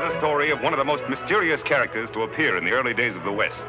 the story of one of the most mysterious characters to appear in the early days of the West.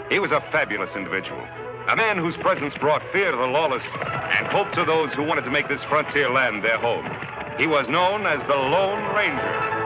He was a fabulous individual, a man whose presence brought fear to the lawless and hope to those who wanted to make this frontier land their home. He was known as the Lone Ranger.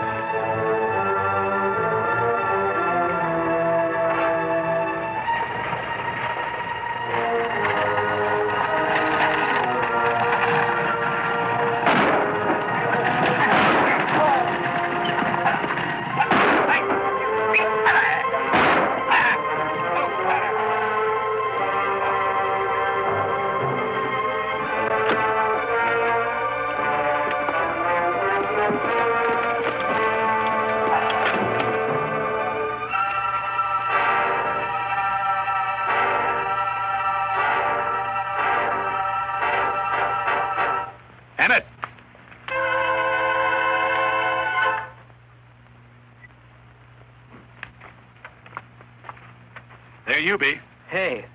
There you be. Hey,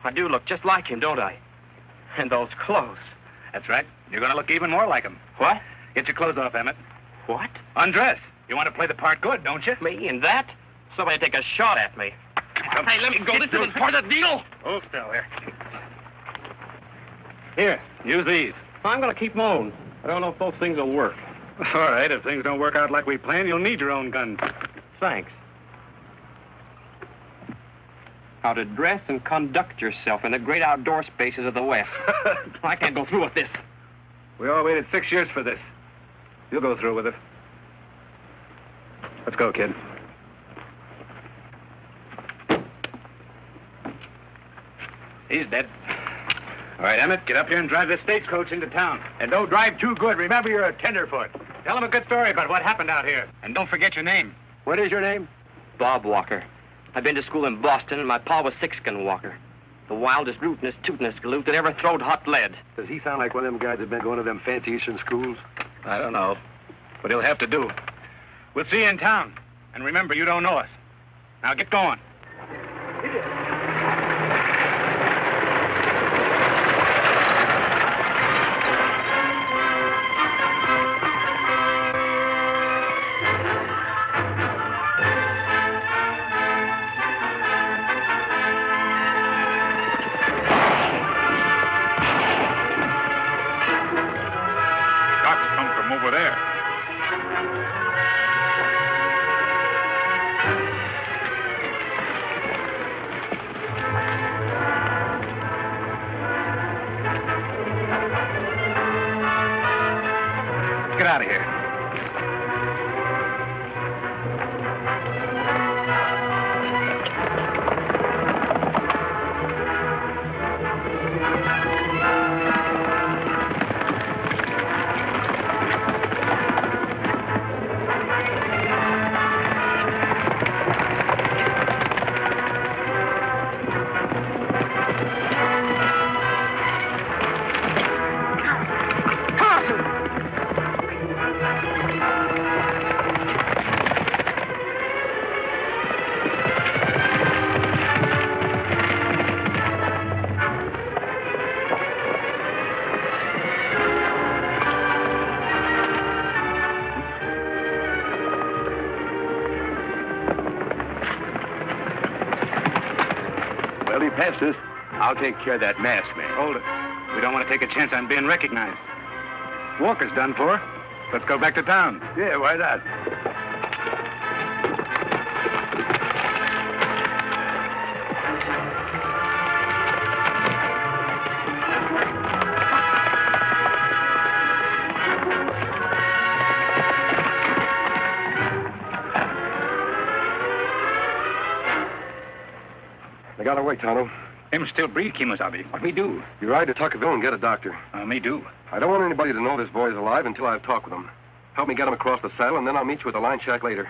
I do look just like him, don't I? And those clothes. That's right. You're going to look even more like him. What? Get your clothes off, Emmett. What? Undress. You want to play the part good, don't you? Me in that? Somebody take a shot at me. Come hey, let me go. This isn't part of the deal. Hold still here. Here, use these. I'm going to keep my own. I don't know if those things will work. All right, if things don't work out like we planned, you'll need your own gun. Thanks. How to dress and conduct yourself in the great outdoor spaces of the West. I can't go through with this. We all waited 6 years for this. You'll go through with it. Let's go, kid. He's dead. All right, Emmett, get up here and drive this stagecoach into town. And don't drive too good. Remember, you're a tenderfoot. Tell him a good story about what happened out here. And don't forget your name. What is your name? Bob Walker. I've been to school in Boston, and my pa was Sixkin Walker. The wildest, rootinest, tootinest galoot that ever throwed hot lead. Does he sound like one of them guys that been going to them fancy Eastern schools? I don't know. But he'll have to do. We'll see you in town. And remember, you don't know us. Now get going. Over there. Let's get out of here. Well, he passed us. I'll take care of that mask, man. Hold it. We don't want to take a chance on being recognized. Walker's done for. Let's go back to town. Yeah, why not? I got away, Tonto. Him still breathe, Kemosabe. What we do? You ride to Tuckerville and get a doctor. Me do. I don't want anybody to know this boy's alive until I've talked with him. Help me get him across the saddle, and then I'll meet you at the line shack later.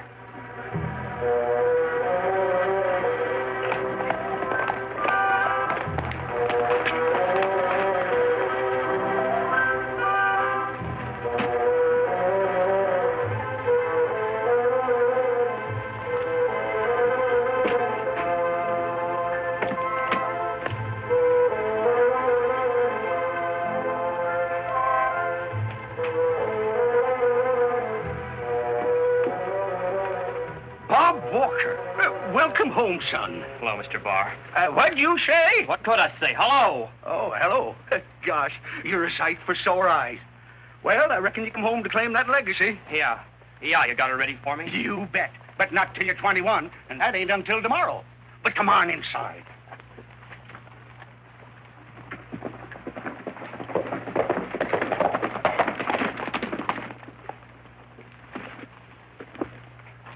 Welcome home, son. Hello, Mr. Barr. What'd you say? What could I say? Hello. Oh, hello. Gosh, you're a sight for sore eyes. Well, I reckon you come home to claim that legacy. Yeah. Yeah, you got it ready for me? You bet. But not till you're 21, and that ain't until tomorrow. But come on inside.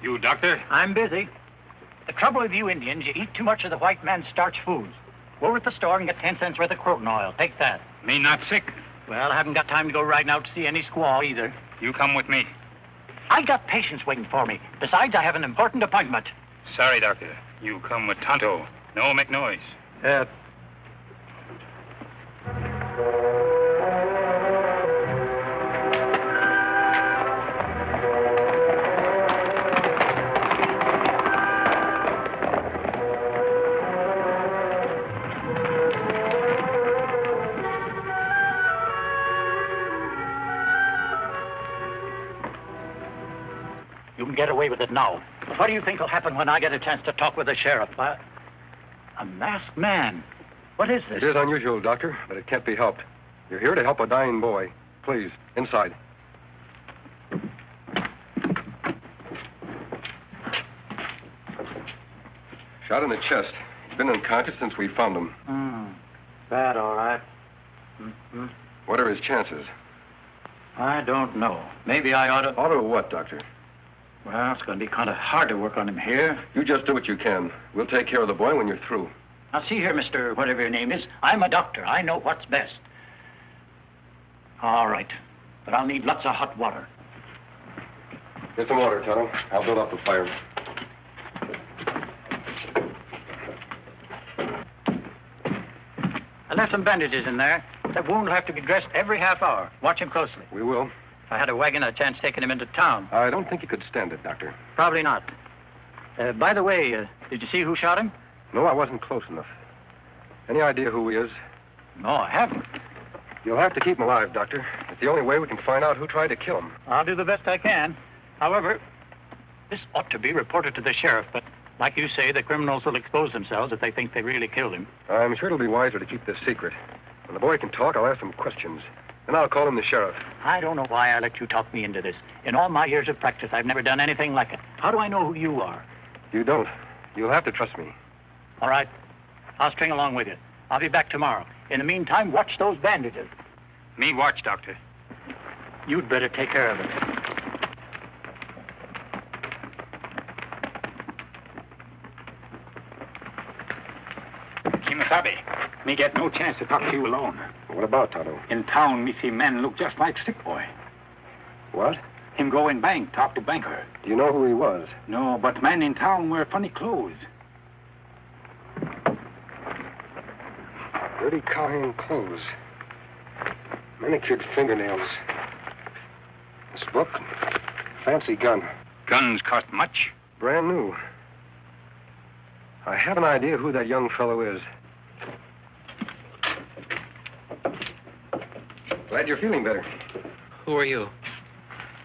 You, Doctor? I'm busy. The trouble with you Indians, you eat too much of the white man's starch foods. Go over to the store and get 10 cents worth of croton oil. Take that. Me not sick. Well, I haven't got time to go riding out to see any squaw either. You come with me. I got patients waiting for me. Besides, I have an important appointment. Sorry, Doctor. You come with Tonto. No make noise. You can get away with it now. But what do you think will happen when I get a chance to talk with the sheriff? A masked man. What is this? It is unusual, Doctor, but it can't be helped. You're here to help a dying boy. Please, inside. Shot in the chest. He's been unconscious since we found him. Bad, all right. What are his chances? I don't know. Maybe I ought to... Auto what, Doctor? Well, it's going to be kind of hard to work on him here. You just do what you can. We'll take care of the boy when you're through. Now, see here, Mr. Whatever your name is. I'm a doctor. I know what's best. All right. But I'll need lots of hot water. Get some water, Tonto. I'll build up the fire. I left some bandages in there. That wound will have to be dressed every half hour. Watch him closely. We will. If I had a wagon, I'd chance taking him into town. I don't think you could stand it, Doctor. Probably not. By the way, did you see who shot him? No, I wasn't close enough. Any idea who he is? No, I haven't. You'll have to keep him alive, Doctor. It's the only way we can find out who tried to kill him. I'll do the best I can. However, this ought to be reported to the sheriff, but like you say, the criminals will expose themselves if they think they really killed him. I'm sure it'll be wiser to keep this secret. When the boy can talk, I'll ask him questions. Then I'll call him the sheriff. I don't know why I let you talk me into this. In all my years of practice, I've never done anything like it. How do I know who you are? You don't. You'll have to trust me. All right. I'll string along with you. I'll be back tomorrow. In the meantime, watch those bandages. Me watch, Doctor. You'd better take care of it. Kimasabi, me get no chance to talk to you alone. What about Tonto? In town, me see men look just like sick boy. What? Him go in bank, talk to banker. Do you know who he was? No, but men in town wear funny clothes. Dirty cowhand clothes. Manicured fingernails. This book. Fancy gun. Guns cost much? Brand new. I have an idea who that young fellow is. Glad you're feeling better. Who are you?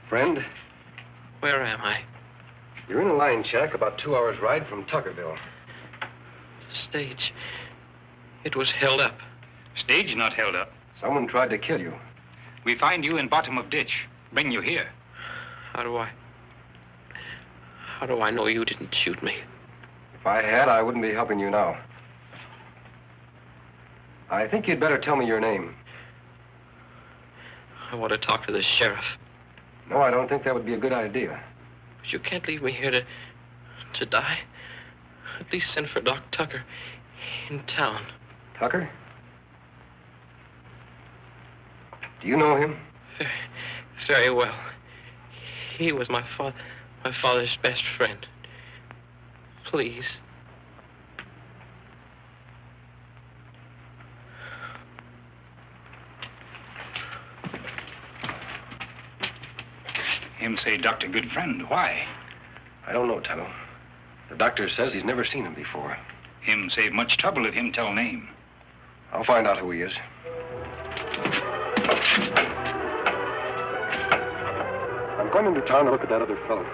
Friend, Where am I? you're in a line shack about 2 hours' ride from Tuckerville. The stage. It was held up. Stage not held up. Someone tried to kill you. We find you in bottom of ditch. Bring you here. How do I know you didn't shoot me? If I had, I wouldn't be helping you now. I think you'd better tell me your name. I want to talk to the sheriff. No, I don't think that would be a good idea. But you can't leave me here to die. At least send for Doc Tucker in town. Tucker? Do you know him? Very, very well. He was my father's best friend. Please. Him say doctor good friend. Why? I don't know, Tonto. The doctor says he's never seen him before. Him save much trouble if him tell name. I'll find out who he is. I'm going into town to look at that other fellow.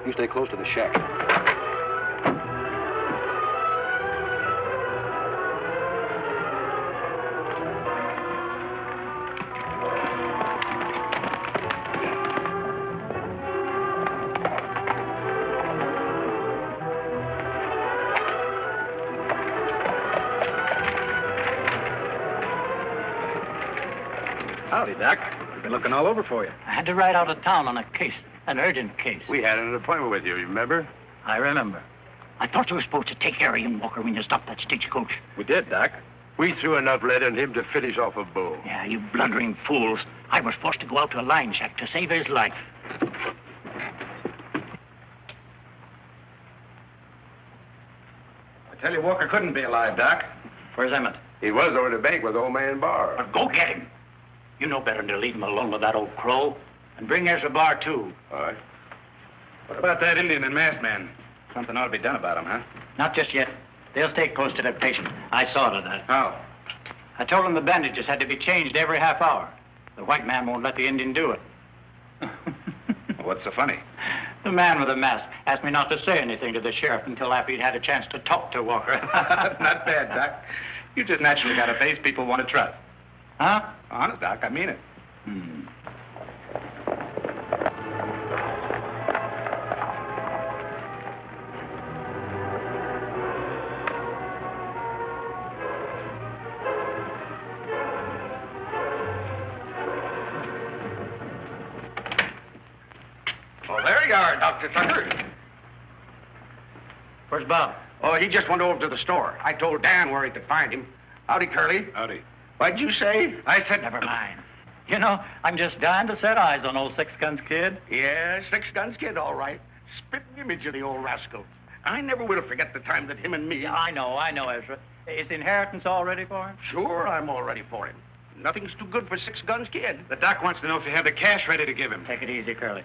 You stay close to the shack. Howdy, Doc. We've been looking all over for you. I had to ride out of town on a case, an urgent case. We had an appointment with you, remember? I remember. I thought you were supposed to take care of him, Walker, when you stopped that stagecoach. We did, Doc. We threw enough lead in him to finish off a bull. Yeah, you blundering fools. I was forced to go out to a line shack to save his life. I tell you, Walker couldn't be alive, Doc. Where's Emmett? He was over at the bank with old man Barr. Well, go get him. You know better than to leave him alone with that old crow. And bring Ezra Barr, too. All right. What about that Indian and masked man? Something ought to be done about him, huh? Not just yet. They'll stay close to their patient. I saw to that. How? I told them the bandages had to be changed every half hour. The white man won't let the Indian do it. What's so funny? The man with the mask asked me not to say anything to the sheriff until after he'd had a chance to talk to Walker. Not bad, Doc. You just naturally got a face people want to trust. Huh? Honest, Doc, I mean it. Well, there you are, Dr. Tucker. Where's Bob? Oh, he just went over to the store. I told Dan where he could find him. Howdy, Curly. Howdy. What'd you say? I said never mind. You know, I'm just dying to set eyes on old Six Guns Kid. Yeah, Six Guns Kid, all right. Spitting image of the old rascal. I never will forget the time that him and me... I know, Ezra. Is the inheritance all ready for him? Sure, I'm all ready for him. Nothing's too good for Six Guns Kid. The doc wants to know if you have the cash ready to give him. Take it easy, Curly.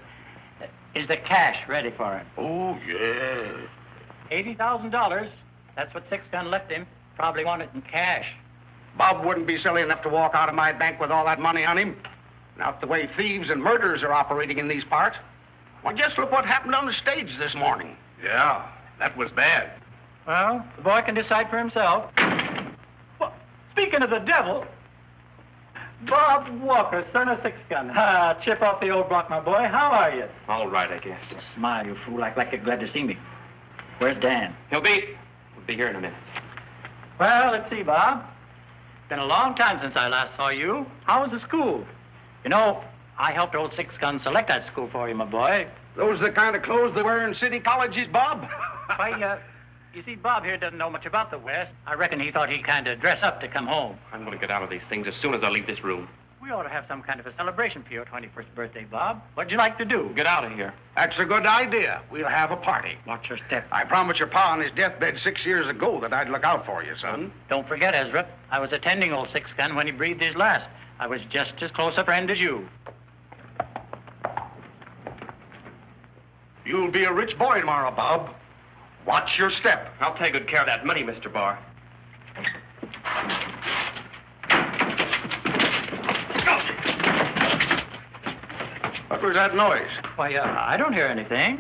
Is the cash ready for him? Oh, yeah. $80,000. That's what Six Gun left him. Probably want it in cash. Bob wouldn't be silly enough to walk out of my bank with all that money on him. Not the way thieves and murderers are operating in these parts. Well, just look what happened on the stage this morning. Yeah, that was bad. Well, the boy can decide for himself. Well, speaking of the devil, Bob Walker, son of Six Gun. Chip off the old block, my boy. How are you? All right, I guess. Smile, you fool, like you're glad to see me. Where's Dan? He'll be here in a minute. Well, let's see, Bob. It's been a long time since I last saw you. How was the school? You know, I helped old Six Gun select that school for you, my boy. Those are the kind of clothes they wear in city colleges, Bob? Why, you see, Bob here doesn't know much about the West. I reckon he thought he'd kind of dress up to come home. I'm going to get out of these things as soon as I leave this room. We ought to have some kind of a celebration for your 21st birthday, Bob. What'd you like to do? Get out of here. That's a good idea. We'll have a party. Watch your step. I promised your pa on his deathbed 6 years ago that I'd look out for you, son. Don't forget, Ezra, I was attending old Six Gun when he breathed his last. I was just as close a friend as you. You'll be a rich boy tomorrow, Bob. Watch your step. I'll take good care of that money, Mr. Barr. What was that noise? Why, I don't hear anything.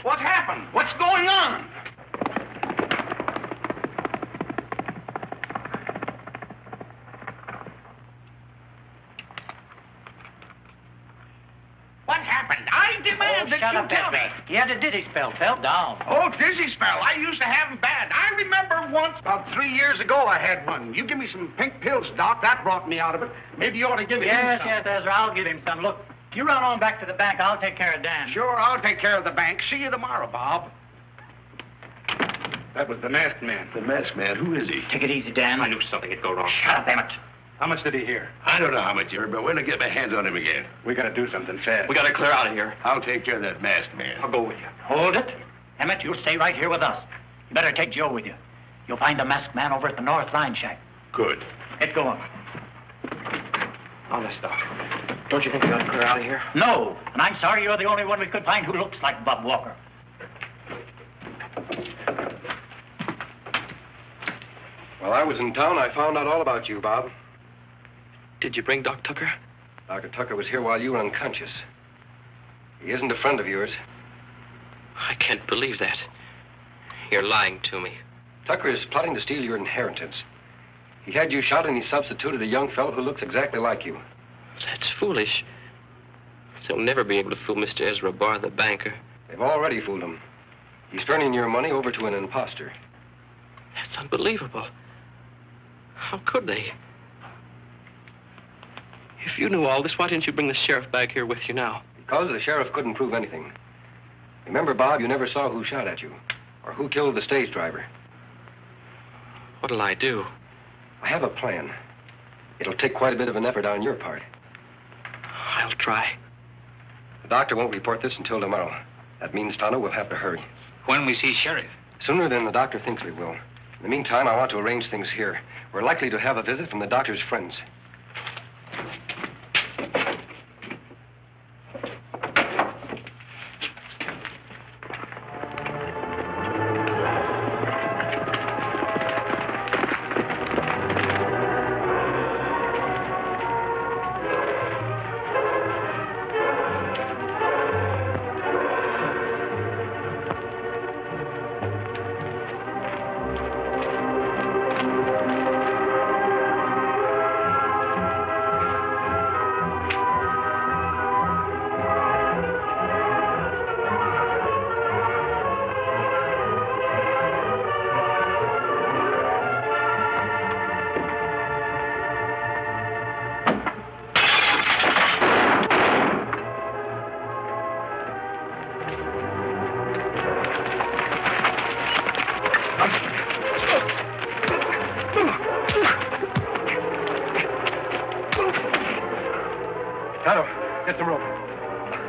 What happened? What's going on? What happened? I demand that you tell me. He had a dizzy spell, fell down. Oh, dizzy spell. I used to have them bad. I remember once, about 3 years ago, I had one. You give me some pink pills, Doc. That brought me out of it. Maybe you ought to give him some. Yes, Ezra, I'll give him some. Look, you run on back to the bank. I'll take care of Dan. Sure, I'll take care of the bank. See you tomorrow, Bob. That was the masked man. The masked man, who is he? Take it easy, Dan. I knew something would go wrong. Shut up, Emmett. How much did he hear? I don't know how much you heard, but when I get my hands on him again, We got to do something fast. We got to clear out of here. I'll take care of that masked man. I'll go with you. Hold it. Emmett, you'll stay right here with us. You better take Joe with you. You'll find the masked man over at the North Line Shack. Good. Get going. Honest, Doc. Don't you think we ought to clear out of here? No, and I'm sorry you're the only one we could find who looks like Bob Walker. While I was in town, I found out all about you, Bob. Did you bring Doc Tucker? Dr. Tucker was here while you were unconscious. He isn't a friend of yours. I can't believe that. You're lying to me. Tucker is plotting to steal your inheritance. He had you shot and he substituted a young fellow who looks exactly like you. That's foolish. They'll never be able to fool Mr. Ezra Barr, the banker. They've already fooled him. He's turning your money over to an imposter. That's unbelievable. How could they? If you knew all this, why didn't you bring the sheriff back here with you now? Because the sheriff couldn't prove anything. Remember, Bob, you never saw who shot at you or who killed the stage driver. What'll I do? I have a plan. It'll take quite a bit of an effort on your part. I'll try. The doctor won't report this until tomorrow. That means Tonto will have to hurry. When we see Sheriff? Sooner than the doctor thinks we will. In the meantime, I want to arrange things here. We're likely to have a visit from the doctor's friends. Tonto, get some rope.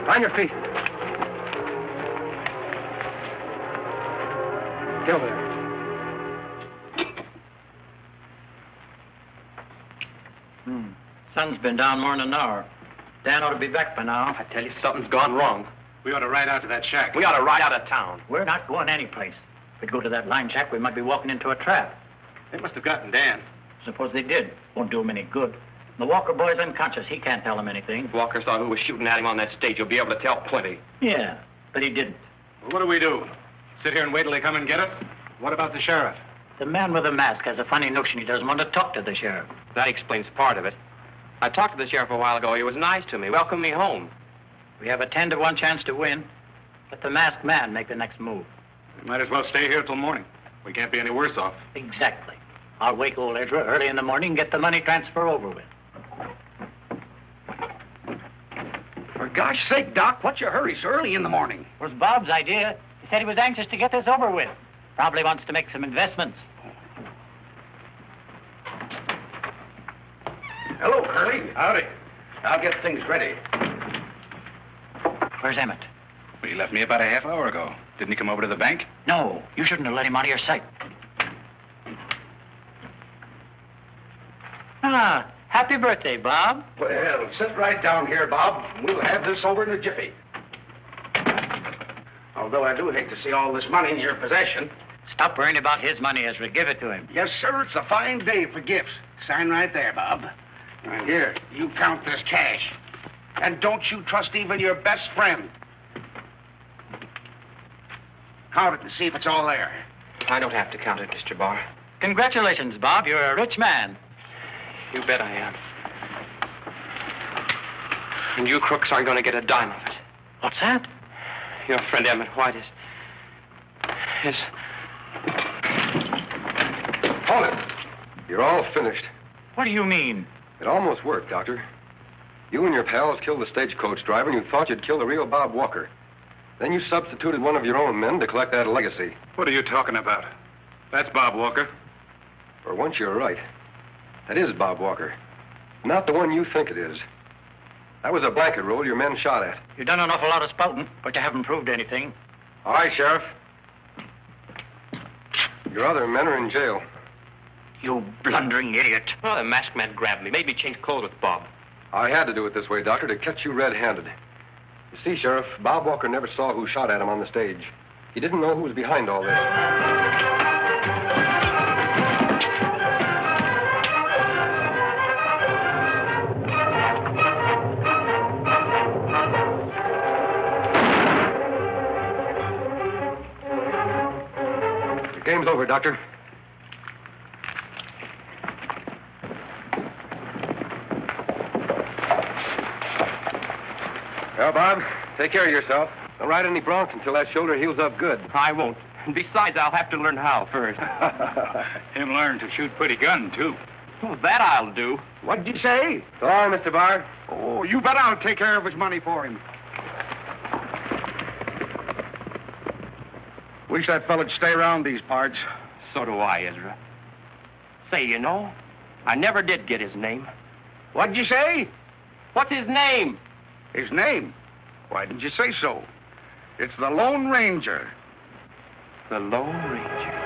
On your feet. Get over there. Sun's been down more than an hour. Dan ought to be back by now. I tell you, something's gone wrong. We ought to ride out to that shack. We ought to ride out of town. We're not going anyplace. If we go to that line shack, we might be walking into a trap. They must have gotten Dan. Suppose they did. Won't do him any good. The Walker boy's unconscious. He can't tell him anything. If Walker saw who was shooting at him on that stage, he'll be able to tell plenty. Yeah, but he didn't. Well, what do we do? Sit here and wait till they come and get us? What about the sheriff? The man with the mask has a funny notion he doesn't want to talk to the sheriff. That explains part of it. I talked to the sheriff a while ago. He was nice to me, welcomed me home. We have a 10 to 1 chance to win. Let the masked man make the next move. We might as well stay here till morning. We can't be any worse off. Exactly. I'll wake old Ezra early in the morning and get the money transfer over with. For gosh sake, Doc, what's your hurry so early in the morning? It was Bob's idea. He said he was anxious to get this over with. Probably wants to make some investments. Hello, Curly. Howdy. I'll get things ready. Where's Emmett? Well, he left me about a half hour ago. Didn't he come over to the bank? No, you shouldn't have let him out of your sight. Ah, happy birthday, Bob. Well, sit right down here, Bob. We'll have this over in a jiffy. Although I do hate to see all this money in your possession. Stop worrying about his money, Ezra. Give it to him. Yes, sir. It's a fine day for gifts. Sign right there, Bob. And here, you count this cash. And don't you trust even your best friend. Count it and see if it's all there. I don't have to count it, Mr. Barr. Congratulations, Bob. You're a rich man. You bet I am. And you crooks aren't going to get a dime of it. What's that? Your friend Emmett White is... Hold it. You're all finished. What do you mean? It almost worked, Doctor. You and your pals killed the stagecoach driver, and you thought you'd kill the real Bob Walker. Then you substituted one of your own men to collect that legacy. What are you talking about? That's Bob Walker. For once, you're right. That is Bob Walker. Not the one you think it is. That was a blanket roll your men shot at. You've done an awful lot of spouting, but you haven't proved anything. All right, Sheriff. Your other men are in jail. You blundering idiot. Well, the masked man grabbed me, made me change clothes with Bob. I had to do it this way, Doctor, to catch you red-handed. You see, Sheriff, Bob Walker never saw who shot at him on the stage. He didn't know who was behind all this. The game's over, Doctor. Well, Take care of yourself. Don't ride any broncs until that shoulder heals up good. I won't. And besides, I'll have to learn how first. Him learn to shoot pretty gun, too. Well, that I'll do. What'd you say? So long, Mr. Barr. Oh, you bet I'll take care of his money for him. Wish that fella'd stay around these parts. So do I, Ezra. Say, you know, I never did get his name. What'd you say? What's his name? His name? Why didn't you say so? It's the Lone Ranger. The Lone Ranger.